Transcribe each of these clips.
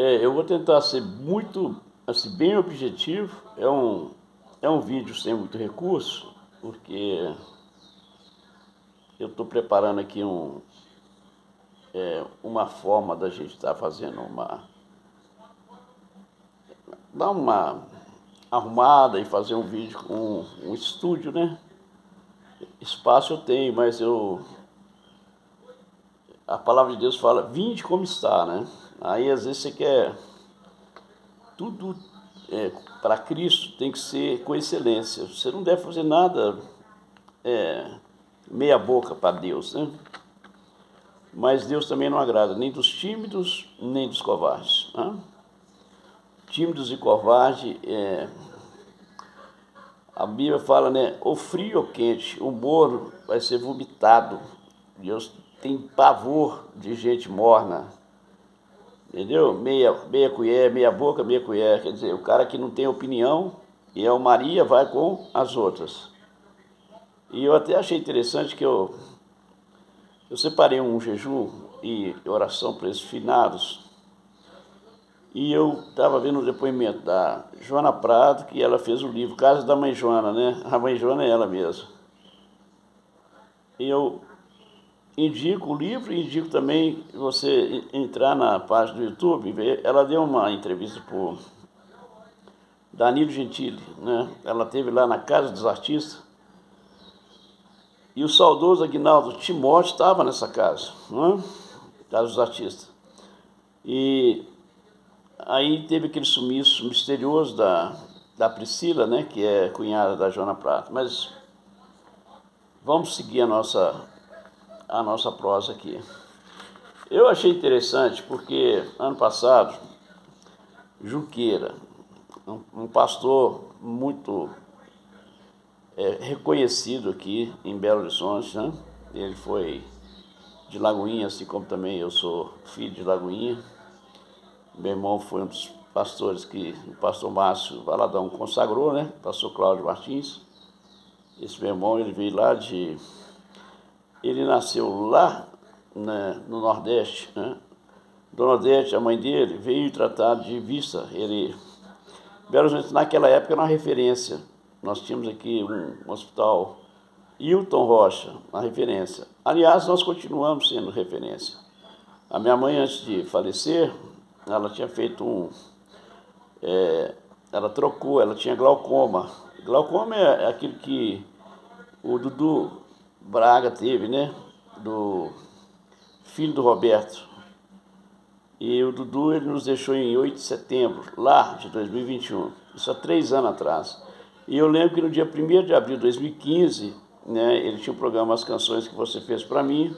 Eu vou tentar ser muito, assim, bem objetivo. É um vídeo sem muito recurso, porque eu estou preparando aqui uma forma da gente estar fazendo dar uma arrumada e fazer um vídeo com um estúdio, né? Espaço eu tenho, mas a palavra de Deus fala, vinde como está, né? Aí às vezes você quer tudo para Cristo tem que ser com excelência. Você não deve fazer nada meia boca para Deus, né? Mas Deus também não agrada nem dos tímidos, nem dos covardes, né? Tímidos e covardes, a Bíblia fala, né? Ou frio ou quente, o morno vai ser vomitado. Deus tem pavor de gente morna, entendeu? Meia colher, meia boca, meia colher. Quer dizer, o cara que não tem opinião e é o Maria vai com as outras. E eu até achei interessante que eu separei um jejum e oração para esses finados. E eu estava vendo o depoimento da Joana Prado, que ela fez o livro Casa da Mãe Joana, né? A Mãe Joana é ela mesma. E eu indico o livro e indico também você entrar na página do YouTube e ver. Ela deu uma entrevista para o Danilo Gentili, né? Ela esteve lá na Casa dos Artistas. E o saudoso Aguinaldo Timóteo estava nessa casa, né? Casa dos Artistas. E aí teve aquele sumiço misterioso da Priscila, né? Que é cunhada da Joana Prata. Mas vamos seguir a nossa prosa aqui. Eu achei interessante porque ano passado, Junqueira, um pastor muito reconhecido aqui em Belo Horizonte, né? Ele foi de Lagoinha, assim como também eu sou filho de Lagoinha. Meu irmão foi um dos pastores que o pastor Márcio Valadão consagrou, né? Pastor Cláudio Martins. Esse meu irmão, ele veio lá ele nasceu lá, né, no Nordeste, né? Do Nordeste, a mãe dele veio tratar de vista. Belo Horizonte, naquela época, era uma referência. Nós tínhamos aqui um hospital Hilton Rocha, uma referência. Aliás, nós continuamos sendo referência. A minha mãe, antes de falecer, ela tinha feito ela trocou, ela tinha glaucoma. Glaucoma é aquilo que o Dudu Braga teve, né? Do filho do Roberto. E o Dudu, ele nos deixou em 8 de setembro, lá de 2021, isso há 3 anos atrás. E eu lembro que no dia 1º de abril de 2015, né, ele tinha um programa As Canções que Você Fez Pra Mim,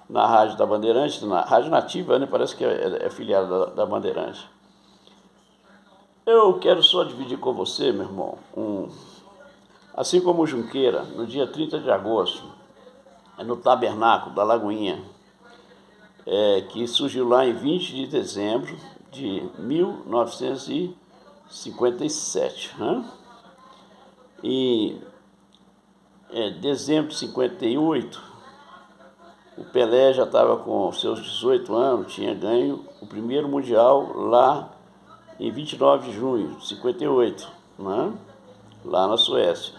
na Rádio da Bandeirante, na Rádio Nativa, né, parece que é filiada da Bandeirante. Eu quero só dividir com você, meu irmão, assim como o Junqueira, no dia 30 de agosto, no Tabernáculo da Lagoinha, que surgiu lá em 20 de dezembro de 1957. Né? Em dezembro de 58, o Pelé já estava com seus 18 anos, tinha ganho o primeiro Mundial lá em 29 de junho de 58, né? Lá na Suécia.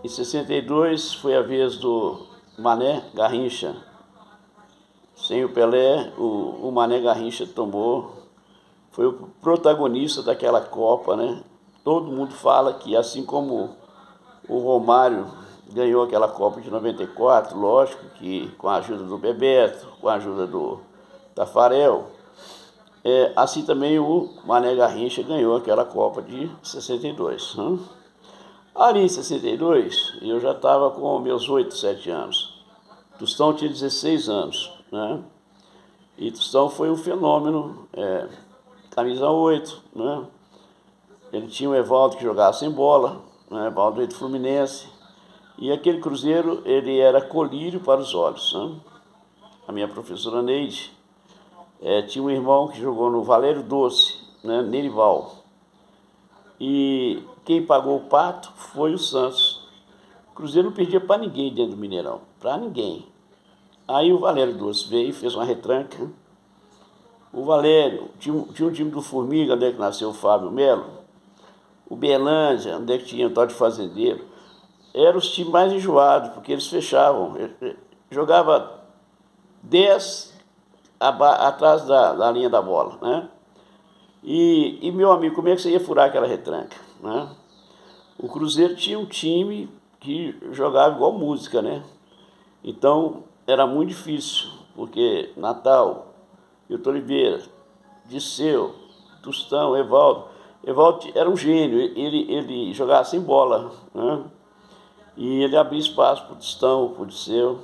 Em 62 foi a vez do Mané Garrincha. Sem o Pelé, o Mané Garrincha foi o protagonista daquela Copa, né? Todo mundo fala que, assim como o Romário ganhou aquela Copa de 94, lógico que com a ajuda do Bebeto, com a ajuda do Tafarel, assim também o Mané Garrincha ganhou aquela Copa de 62. Né? Ali em 62, eu já estava com meus 8, 7 anos. Tostão tinha 16 anos, né? E Tostão foi um fenômeno, camisa 8, né? Ele tinha o Evaldo que jogava sem bola, né? Evaldo do Fluminense. E aquele Cruzeiro, ele era colírio para os olhos, né? A minha professora Neide tinha um irmão que jogou no Valério Doce, né? Nerival. E quem pagou o pato foi o Santos. O Cruzeiro não perdia para ninguém dentro do Mineirão, para ninguém. Aí o Valério Doce veio, fez uma retranca. o Valério, tinha um time do Formiga, onde é que nasceu o Fábio Melo, o Berlândia, onde é que tinha o tal de Fazendeiro. Eram os times mais enjoados, porque eles fechavam. Jogava 10 atrás da linha da bola, né? E, meu amigo, como é que você ia furar aquela retranca, né? O Cruzeiro tinha um time que jogava igual música, né? Então, era muito difícil, porque Natal, Hilton Oliveira, Disseu, Tostão, Evaldo. Evaldo era um gênio, ele jogava sem bola, né? E ele abria espaço para o Tostão, para o Disseu.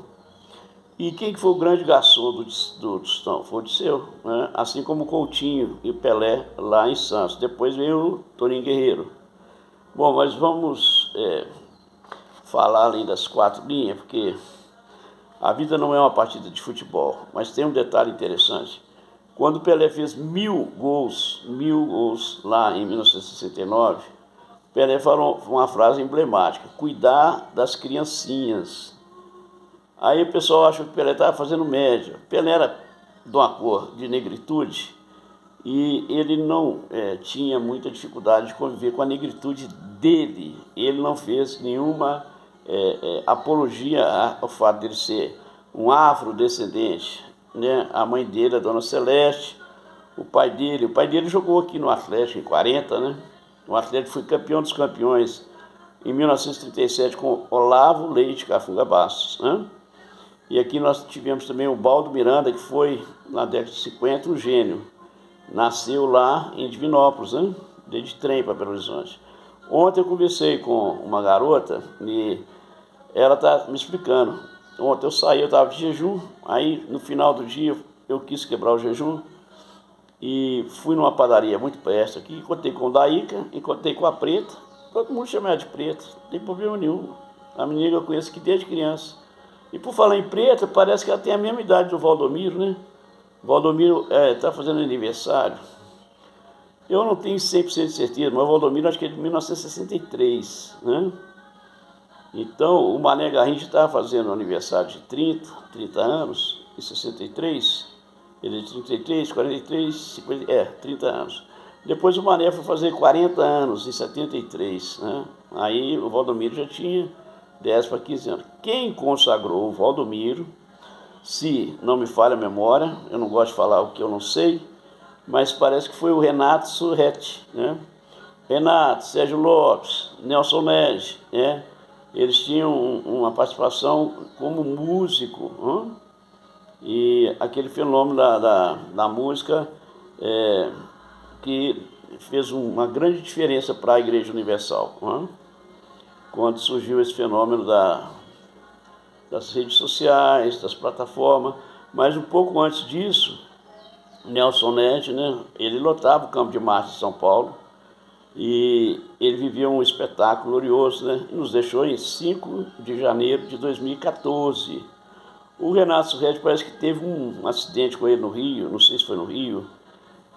E quem que foi o grande garçom do Tostão? Foi o Disseu, né? Assim como o Coutinho e o Pelé lá em Santos. Depois veio o Toninho Guerreiro. Bom, mas vamos falar além das 4 linhas, porque a vida não é uma partida de futebol, mas tem um detalhe interessante. Quando o Pelé fez 1000 gols lá em 1969, Pelé falou uma frase emblemática: cuidar das criancinhas. Aí o pessoal acha que o Pelé estava fazendo média. Pelé era de uma cor de negritude e ele não tinha muita dificuldade de conviver com a negritude dele. Ele não fez nenhuma apologia ao fato dele ser um afrodescendente, né? A mãe dele, a Dona Celeste, o pai dele jogou aqui no Atlético em 40, né? O Atlético foi campeão dos campeões em 1937 com Olavo Leite Cafunga Bastos, né? E aqui nós tivemos também o Baldo Miranda, que foi, na década de 50, um gênio. Nasceu lá em Divinópolis, né? Veio de trem para Belo Horizonte. Ontem eu conversei com uma garota e ela está me explicando. Ontem eu saí, eu estava de jejum, aí no final do dia eu quis quebrar o jejum e fui numa padaria muito perto aqui, encontrei com o Daíca, encontrei com a Preta, todo mundo chama ela de Preta, não tem problema nenhum. A menina eu conheço aqui desde criança. E por falar em Preta, parece que ela tem a mesma idade do Valdomiro, né? O Valdomiro está fazendo aniversário. Eu não tenho 100% de certeza, mas o Valdomiro acho que é de 1963, né? Então, o Mané Garrincha estava fazendo aniversário de 30 anos, em 63. Ele é de 33, 43, 50, 30 anos. Depois o Mané foi fazer 40 anos, em 73, né? Aí o Valdomiro já tinha 10 para 15 anos. Quem consagrou o Valdomiro, se não me falha a memória, eu não gosto de falar o que eu não sei, mas parece que foi o Renato Surretti, né? Renato, Sérgio Lopes, Nelson Ned, né? Eles tinham uma participação como músico, né? E aquele fenômeno da música que fez uma grande diferença para a Igreja Universal, né? Quando surgiu esse fenômeno das redes sociais, das plataformas, mas um pouco antes disso, Nelson Ned, né, ele lotava o Campo de Marte de São Paulo e ele vivia um espetáculo glorioso, né, e nos deixou em 5 de janeiro de 2014. O Renato Surretti parece que teve um acidente com ele no Rio, não sei se foi no Rio,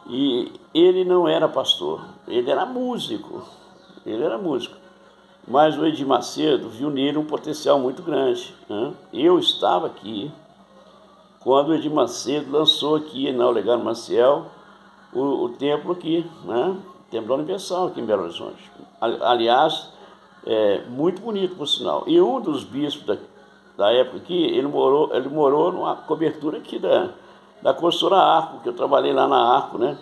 e ele não era pastor, ele era músico. Mas o Edir Macedo viu nele um potencial muito grande, né? Eu estava aqui quando o Edir Macedo lançou aqui na Olegário Maciel o templo aqui, né? O Templo da Universal aqui em Belo Horizonte. Aliás, muito bonito por sinal. E um dos bispos da época aqui, ele morou numa cobertura aqui da construtora Arco, que eu trabalhei lá na Arco, né?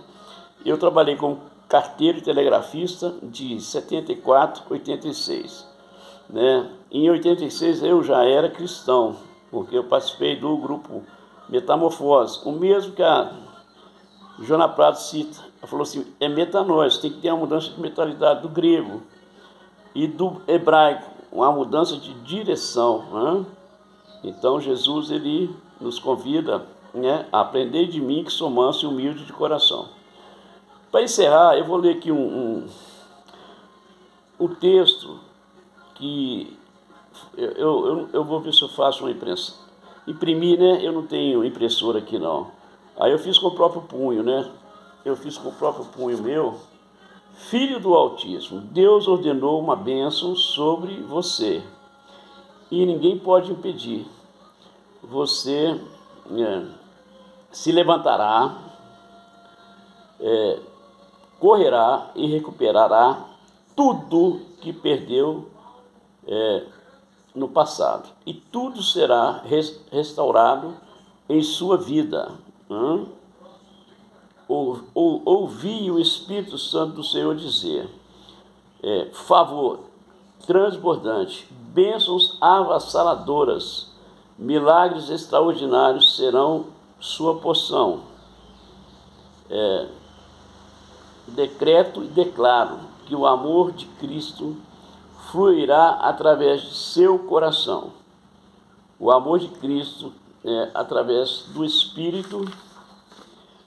Eu trabalhei como carteiro e telegrafista de 74 a 86. Né? Em 86 eu já era cristão, porque eu participei do grupo Metamorfose, o mesmo que a Joana Prado cita. Ela falou assim, é metanós, tem que ter uma mudança de mentalidade do grego e do hebraico, uma mudança de direção, né? Então Jesus ele nos convida, né, a aprender de mim que sou manso e humilde de coração. Para encerrar, eu vou ler aqui um texto que eu vou ver se eu faço uma imprensa. Imprimir, né? Eu não tenho impressora aqui, não. Aí eu fiz com o próprio punho, né? Eu fiz com o próprio punho meu. Filho do Altíssimo, Deus ordenou uma bênção sobre você e ninguém pode impedir. Você se levantará correrá e recuperará tudo que perdeu no passado, e tudo será restaurado em sua vida. Ouvi o Espírito Santo do Senhor dizer, favor transbordante, bênçãos avassaladoras, milagres extraordinários serão sua porção. Decreto e declaro que o amor de Cristo fluirá através de seu coração. O amor de Cristo, através do Espírito.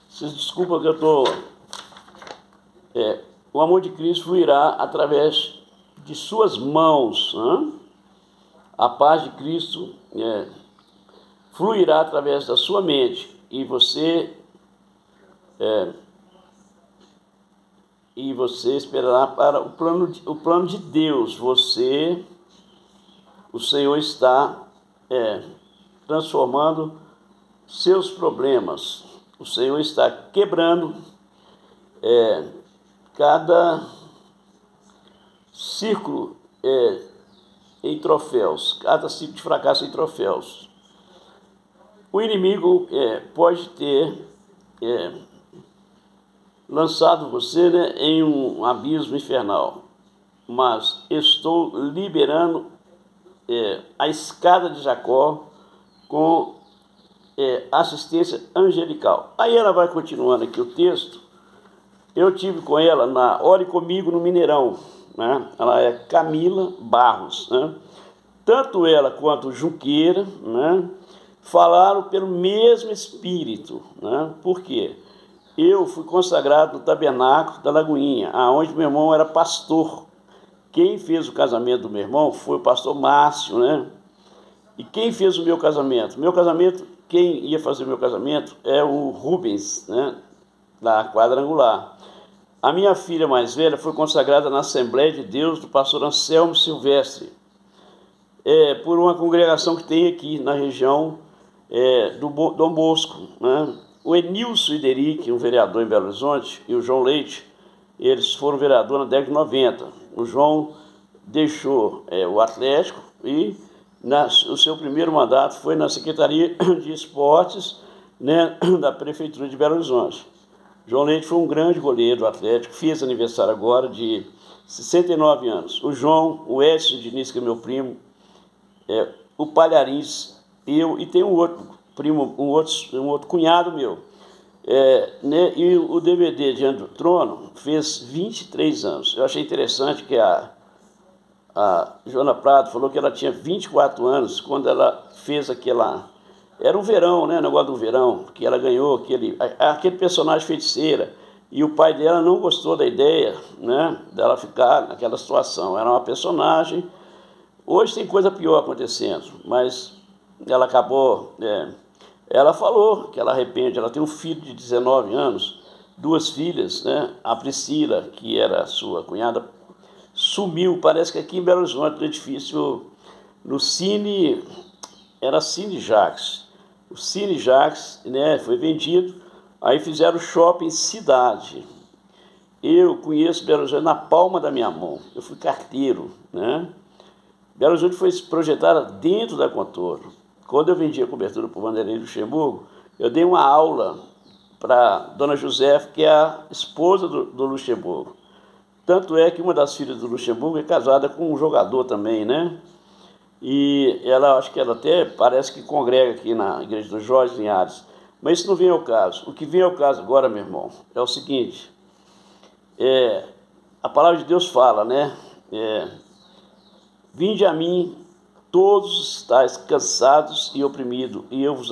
Vocês desculpam que eu estou... o amor de Cristo fluirá através de suas mãos. A paz de Cristo fluirá através da sua mente. E você esperará para o plano de Deus. O Senhor está transformando seus problemas. O Senhor está quebrando cada círculo em troféus, cada ciclo de fracasso em troféus. O inimigo pode ter lançado você em um abismo infernal, mas estou liberando a escada de Jacó com assistência angelical. Aí ela vai continuando aqui o texto. Eu tive com ela na Ore Comigo no Mineirão, né? Ela é Camila Barros, né? Tanto ela quanto o Junqueira, né, falaram pelo mesmo Espírito, né? Por quê? Eu fui consagrado no Tabernáculo da Lagoinha, aonde meu irmão era pastor. Quem fez o casamento do meu irmão foi o pastor Márcio, né? E quem fez o meu casamento? Quem ia fazer o meu casamento é o Rubens, né? Da Quadrangular. A minha filha mais velha foi consagrada na Assembleia de Deus do pastor Anselmo Silvestre, por uma congregação que tem aqui na região do Dom Bosco, né? O Enilson Ideric, um vereador em Belo Horizonte, e o João Leite, eles foram vereador na década de 90. O João deixou o Atlético e o seu primeiro mandato foi na Secretaria de Esportes, né, da Prefeitura de Belo Horizonte. João Leite foi um grande goleiro do Atlético, fez aniversário agora de 69 anos. O João, o Edson Diniz, que é meu primo, o Palharins, eu, e tem um outro primo, um outro cunhado meu, né, e o DVD Diante do Trono fez 23 anos. Eu achei interessante que a Joana Prado falou que ela tinha 24 anos quando ela fez aquela... Era um verão, né, negócio do verão, que ela ganhou aquele personagem feiticeira, e o pai dela não gostou da ideia, né, dela ficar naquela situação. Era uma personagem. Hoje tem coisa pior acontecendo, mas ela acabou... ela falou que ela arrepende. Ela tem um filho de 19 anos, 2 filhas, né? A Priscila, que era sua cunhada, sumiu, parece que aqui em Belo Horizonte, no edifício, no Cine, era Cine Jacques. O Cine Jacques, né, foi vendido, aí fizeram shopping cidade. Eu conheço Belo Horizonte na palma da minha mão, eu fui carteiro, né? Belo Horizonte foi projetada dentro da Contorno. Quando eu vendi a cobertura para o Vanderlei Luxemburgo, eu dei uma aula para Dona Josefa, que é a esposa do Luxemburgo. Tanto é que uma das filhas do Luxemburgo é casada com um jogador também, né? E ela, acho que ela até parece que congrega aqui na Igreja do Jorge Linhares. Mas isso não vem ao caso. O que vem ao caso agora, meu irmão, é o seguinte. A palavra de Deus fala, né? Vinde a mim, todos estáis cansados e oprimidos, e eu vos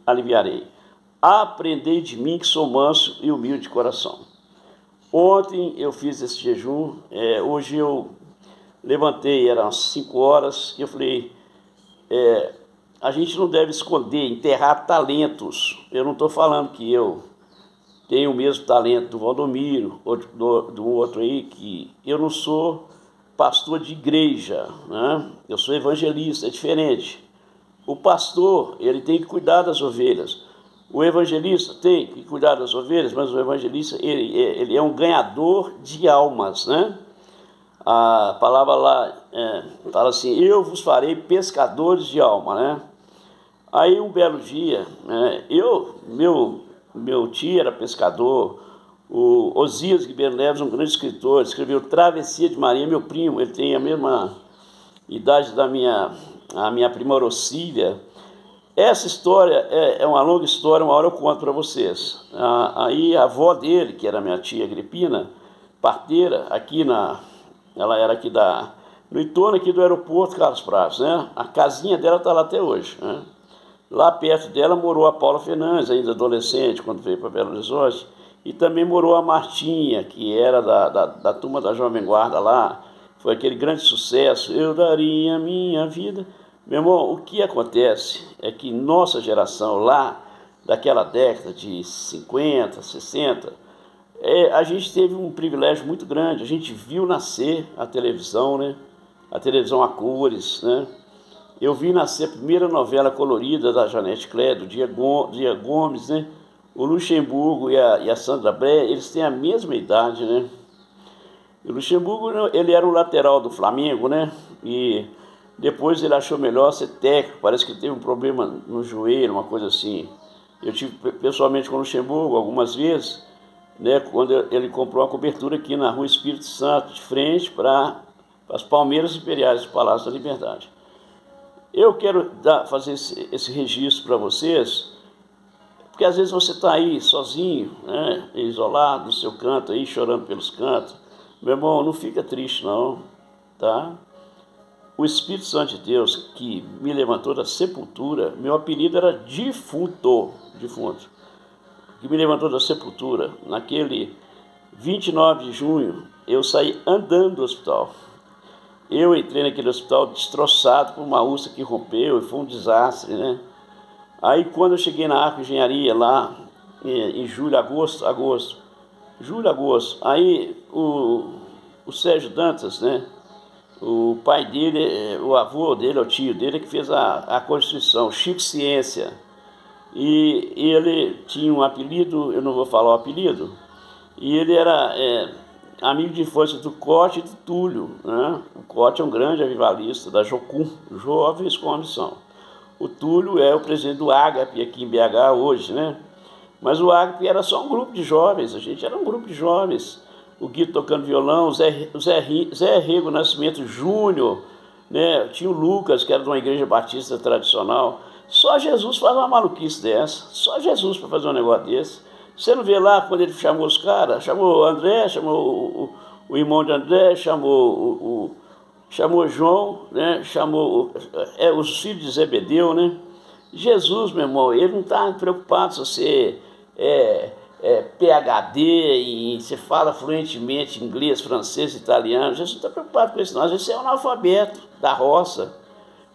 aliviarei. Aprendei de mim, que sou manso e humilde de coração. Ontem eu fiz esse jejum, hoje eu levantei, eram 5 horas, e eu falei, a gente não deve esconder, enterrar talentos. Eu não estou falando que eu tenho o mesmo talento do Valdomiro, ou do outro aí, que eu não sou pastor de igreja, né? Eu sou evangelista, é diferente. O pastor, ele tem que cuidar das ovelhas. O evangelista tem que cuidar das ovelhas, mas o evangelista ele é um ganhador de almas, né? A palavra lá fala assim, eu vos farei pescadores de alma, né? Aí um belo dia, meu tio era pescador, o Osias Ribeiro Neves, um grande escritor, escreveu Travessia de Maria, meu primo, ele tem a mesma idade da minha prima Orocília. Essa história é uma longa história, uma hora eu conto para vocês. Aí a avó dele, que era minha tia Agripina, parteira, ela era aqui no entorno aqui do aeroporto Carlos Prates, né? A casinha dela está lá até hoje, né? Lá perto dela morou a Paula Fernandes, ainda adolescente, quando veio para Belo Horizonte, e também morou a Martinha, que era da turma da Jovem Guarda lá, foi aquele grande sucesso, eu daria a minha vida. Meu irmão, o que acontece é que nossa geração lá, daquela década de 50, 60, a gente teve um privilégio muito grande, a gente viu nascer a televisão, né? A televisão a cores, né? Eu vi nascer a primeira novela colorida da Janete Clé, do Dia Gomes, né? O Luxemburgo e a Sandra Bré, eles têm a mesma idade, né? O Luxemburgo, ele era o lateral do Flamengo, né? E depois ele achou melhor ser técnico, parece que teve um problema no joelho, uma coisa assim. Eu tive pessoalmente com o Luxemburgo algumas vezes, né? Quando ele comprou uma cobertura aqui na Rua Espírito Santo, de frente para as Palmeiras Imperiais do Palácio da Liberdade. Eu quero fazer esse registro para vocês, porque às vezes você está aí sozinho, né, isolado no seu canto, aí chorando pelos cantos. Meu irmão, não fica triste não, tá? O Espírito Santo de Deus que me levantou da sepultura, meu apelido era defunto, que me levantou da sepultura, naquele 29 de junho, eu saí andando do hospital. Eu entrei naquele hospital destroçado por uma úlcera que rompeu e foi um desastre, né? Aí quando eu cheguei na Arco Engenharia lá, em julho, agosto, aí o Sérgio Dantas, né? O pai dele, o avô dele, o tio dele, que fez a Constituição, Chico Ciência. E ele tinha um apelido, eu não vou falar o apelido, e ele era amigo de infância do Cote e do Túlio, né? O Cote é um grande avivalista da Jocum, Jovens com Ambição. O Túlio é o presidente do Ágape aqui em BH hoje, né? Mas o Ágape era só um grupo de jovens, a gente era um grupo de jovens. O Guido tocando violão, o Zé Rego Nascimento Júnior, né? Tinha o Lucas, que era de uma igreja batista tradicional. Só Jesus faz uma maluquice dessa, só Jesus para fazer um negócio desse. Você não vê lá quando ele chamou os caras, chamou o André, chamou o irmão de André, chamou o João, né? Chamou os filhos de Zebedeu, né? Jesus, meu irmão, ele não está preocupado se você PhD e você fala fluentemente inglês, francês, italiano. Jesus não está preocupado com isso, não. Às vezes você é um analfabeto da roça.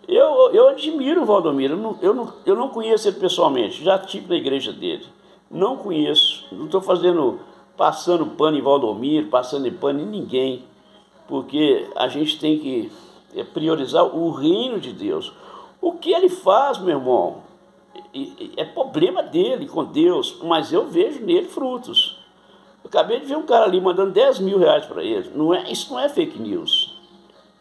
Eu admiro o Valdomiro, eu não conheço ele pessoalmente, já estive na igreja dele. Não conheço, não estou passando pano em Valdomiro, passando pano em ninguém, porque a gente tem que priorizar o reino de Deus. O que ele faz, meu irmão, é problema dele com Deus, mas eu vejo nele frutos. Eu acabei de ver um cara ali mandando 10 mil reais para ele. Isso não é fake news.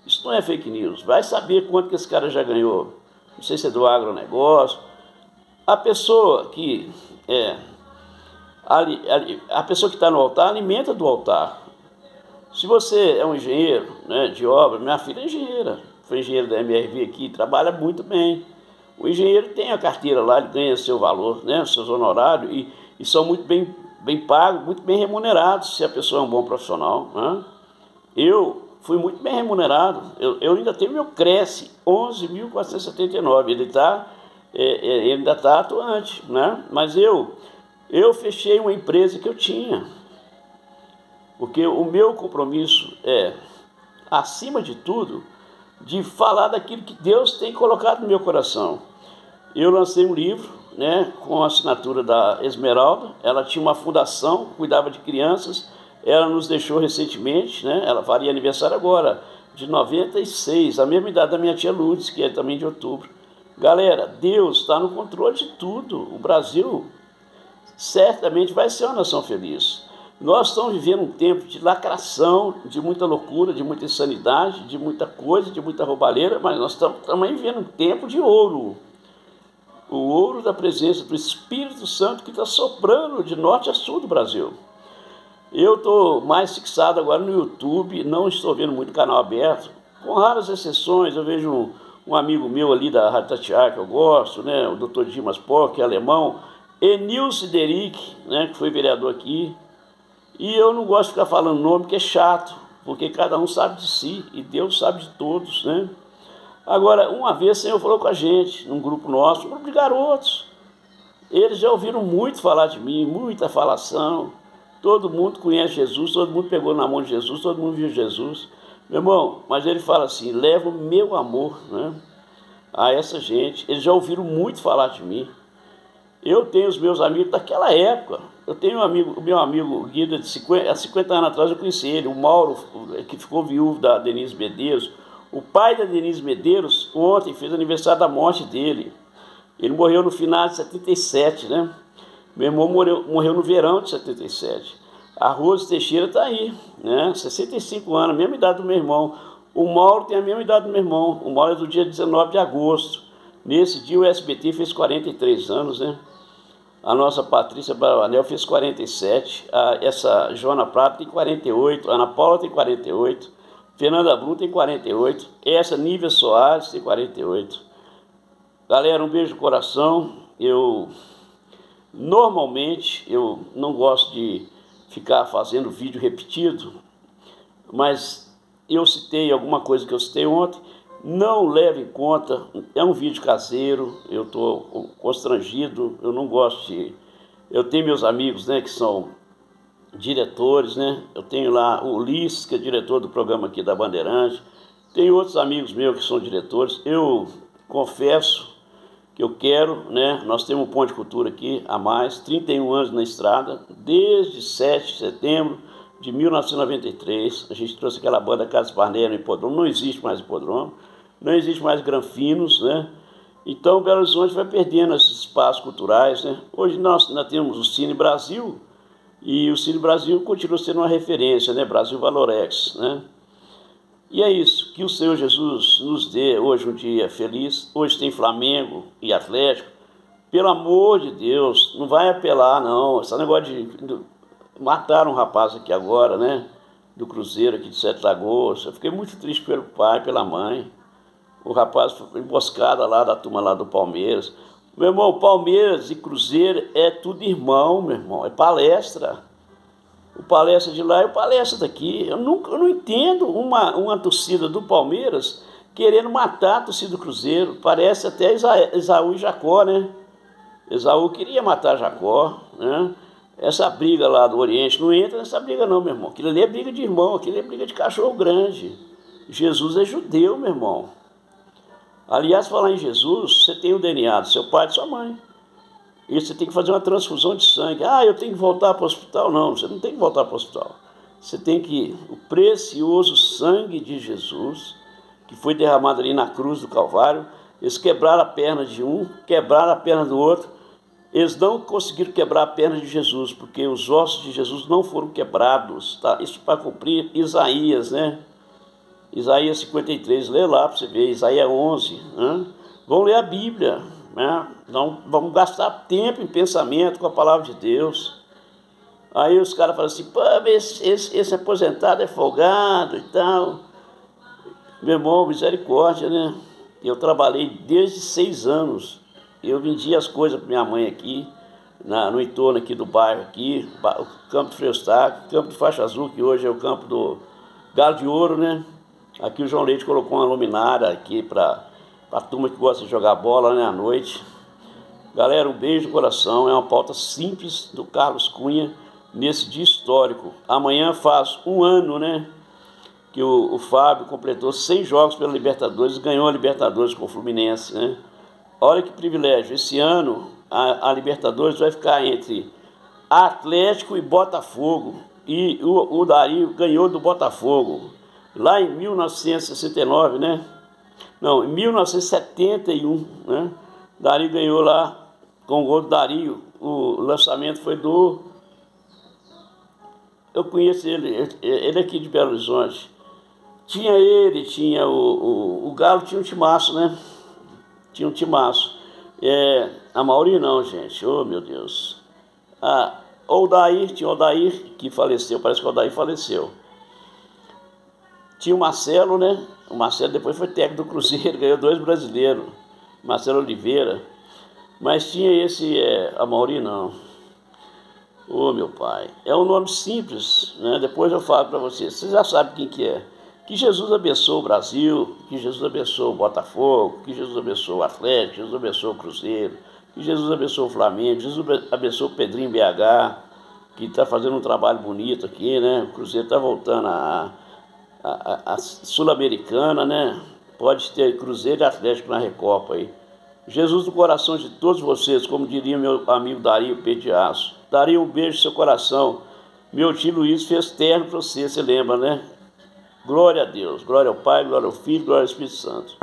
Isso não é fake news. Vai saber quanto que esse cara já ganhou. Não sei se é do agronegócio. A pessoa que a pessoa que está no altar alimenta do altar. Se você é um engenheiro, né, de obra, minha filha é engenheira, foi engenheiro da MRV aqui, trabalha muito bem. O engenheiro tem a carteira lá, ele ganha seu valor, né, seus honorários, e são muito bem pagos, muito bem remunerados, se a pessoa é um bom profissional, né? Eu fui muito bem remunerado, eu ainda tenho meu Cresce, 11.479, ele ainda está atuante, né? Mas eu fechei uma empresa que eu tinha, porque o meu compromisso é, acima de tudo, de falar daquilo que Deus tem colocado no meu coração. Eu lancei um livro, né, com a assinatura da Esmeralda. Ela tinha uma fundação, cuidava de crianças, ela nos deixou recentemente, né, ela faria aniversário agora, de 96, a mesma idade da minha tia Lourdes, que é também de outubro. Galera, Deus está no controle de tudo. O Brasil certamente vai ser uma nação feliz. Nós estamos vivendo um tempo de lacração, de muita loucura, de muita insanidade, de muita coisa, de muita roubalheira, mas nós estamos também vivendo um tempo de ouro. O ouro da presença do Espírito Santo que está soprando de norte a sul do Brasil. Eu estou mais fixado agora no YouTube, não estou vendo muito canal aberto, com raras exceções. Eu vejo um amigo meu ali da Rádio Tatiaia, que eu gosto, né, o Dr. Dimas Pock, que é alemão, Enil Sideric, né, que foi vereador aqui. E eu não gosto de ficar falando nome, porque é chato, porque cada um sabe de si e Deus sabe de todos, né? Agora, uma vez o Senhor falou com a gente, num grupo nosso, um grupo de garotos. Eles já ouviram muito falar de mim, muita falação. Todo mundo conhece Jesus, todo mundo pegou na mão de Jesus, todo mundo viu Jesus. Meu irmão, mas ele fala assim, leva o meu amor, né, a essa gente. Eles já ouviram muito falar de mim. Eu tenho os meus amigos daquela época. Eu tenho o meu amigo Guido, há 50 anos atrás eu conheci ele, o Mauro, que ficou viúvo da Denise Medeiros. O pai da Denise Medeiros, ontem, fez aniversário da morte dele. Ele morreu no final de 77, né? Meu irmão morreu no verão de 77. A Rose Teixeira está aí, né? 65 anos, a mesma idade do meu irmão. O Mauro tem a mesma idade do meu irmão. O Mauro é do dia 19 de agosto. Nesse dia o SBT fez 43 anos, né? A nossa Patrícia Bravanel fez 47, essa Joana Prata tem 48, Ana Paula tem 48, Fernanda Brum tem 48, essa Nívia Soares tem 48. Galera, um beijo no coração. Normalmente eu não gosto de ficar fazendo vídeo repetido, mas eu citei alguma coisa que eu citei ontem. Não leve em conta, é um vídeo caseiro, eu estou constrangido, eu não gosto de... Eu tenho meus amigos, né, que são diretores, né? Eu tenho lá o Ulisses, que é diretor do programa aqui da Bandeirante, tenho outros amigos meus que são diretores. Eu confesso que eu quero, né? Nós temos um ponto de cultura aqui há mais, 31 anos na estrada, desde 7 de setembro de 1993, a gente trouxe aquela banda Casa Parneira no Hipodromo, não existe mais Hipodromo, não existe mais Granfinos, né? Então Belo Horizonte vai perdendo esses espaços culturais, né? Hoje nós ainda temos o Cine Brasil, e o Cine Brasil continua sendo uma referência, né? Brasil Valorex, né? E é isso, que o Senhor Jesus nos dê hoje um dia feliz. Hoje tem Flamengo e Atlético. Pelo amor de Deus, não vai apelar, não. Esse negócio de... Mataram um rapaz aqui agora, né? Do Cruzeiro aqui de Sete Lagoas. Eu fiquei muito triste pelo pai, pela mãe. O rapaz foi emboscada lá da turma lá do Palmeiras. Meu irmão, Palmeiras e Cruzeiro é tudo irmão, meu irmão. É palestra. O palestra de lá e o palestra daqui. Eu não entendo uma torcida do Palmeiras querendo matar a torcida do Cruzeiro. Parece até Esaú e Jacó, né? Esaú queria matar Jacó, né? Essa briga lá do Oriente, não entra nessa briga não, meu irmão. Aquilo ali é briga de irmão, aquilo é briga de cachorro grande. Jesus é judeu, meu irmão. Aliás, falar em Jesus, você tem o DNA do seu pai e de sua mãe. E você tem que fazer uma transfusão de sangue. Ah, eu tenho que voltar para o hospital. Não, você não tem que voltar para o hospital. Você tem que... O precioso sangue de Jesus, que foi derramado ali na cruz do Calvário, eles quebraram a perna de um, quebraram a perna do outro. Eles não conseguiram quebrar a perna de Jesus, porque os ossos de Jesus não foram quebrados. Tá? Isso para cumprir Isaías, né? Isaías 53, lê lá para você ver, Isaías 11. Né? Vão ler a Bíblia, né? Então, vamos gastar tempo em pensamento com a palavra de Deus. Aí os caras falam assim, pô, esse aposentado é folgado e tal. Meu irmão, misericórdia, né? Eu trabalhei desde 6 anos. Eu vendia as coisas para minha mãe aqui, no entorno aqui do bairro, aqui, o campo de Freustac, campo de Faixa Azul, que hoje é o campo do Galo de Ouro, né? Aqui o João Leite colocou uma luminária aqui para a turma que gosta de jogar bola, né, à noite. Galera, um beijo no coração. É uma pauta simples do Carlos Cunha nesse dia histórico. Amanhã faz 1 ano, né, que o Fábio completou 100 jogos pela Libertadores e ganhou a Libertadores com o Fluminense, né? Olha que privilégio. Esse ano a Libertadores vai ficar entre Atlético e Botafogo. E o Dario ganhou do Botafogo. Lá em 1969, né? Não, em 1971, né? Dario ganhou lá com o gol do Dario. o lançamento foi do... Eu conheço ele é aqui de Belo Horizonte. Tinha ele, tinha o Galo, tinha um timaço, né? Tinha um timaço. A Mauri não, gente. Oh, meu Deus. Tinha o Odair, que faleceu, parece que o Odair faleceu. Tinha o Marcelo, né? O Marcelo depois foi técnico do Cruzeiro, ganhou 2 brasileiros. Marcelo Oliveira. Mas tinha esse, a Mauri não. Ô, meu pai. É um nome simples, né? Depois eu falo para vocês. Vocês já sabem quem que é. Que Jesus abençoe o Brasil, que Jesus abençoe o Botafogo, que Jesus abençoe o Atlético, que Jesus abençoe o Cruzeiro, que Jesus abençoe o Flamengo, que Jesus abençoe o Pedrinho BH, que está fazendo um trabalho bonito aqui, né? O Cruzeiro está voltando a Sul-Americana, né? Pode ter Cruzeiro e Atlético na Recopa aí. Jesus no coração de todos vocês, como diria meu amigo Dario Pediaço. Dario, um beijo no seu coração. Meu tio Luiz fez terno para você lembra, né? Glória a Deus, glória ao Pai, glória ao Filho, glória ao Espírito Santo.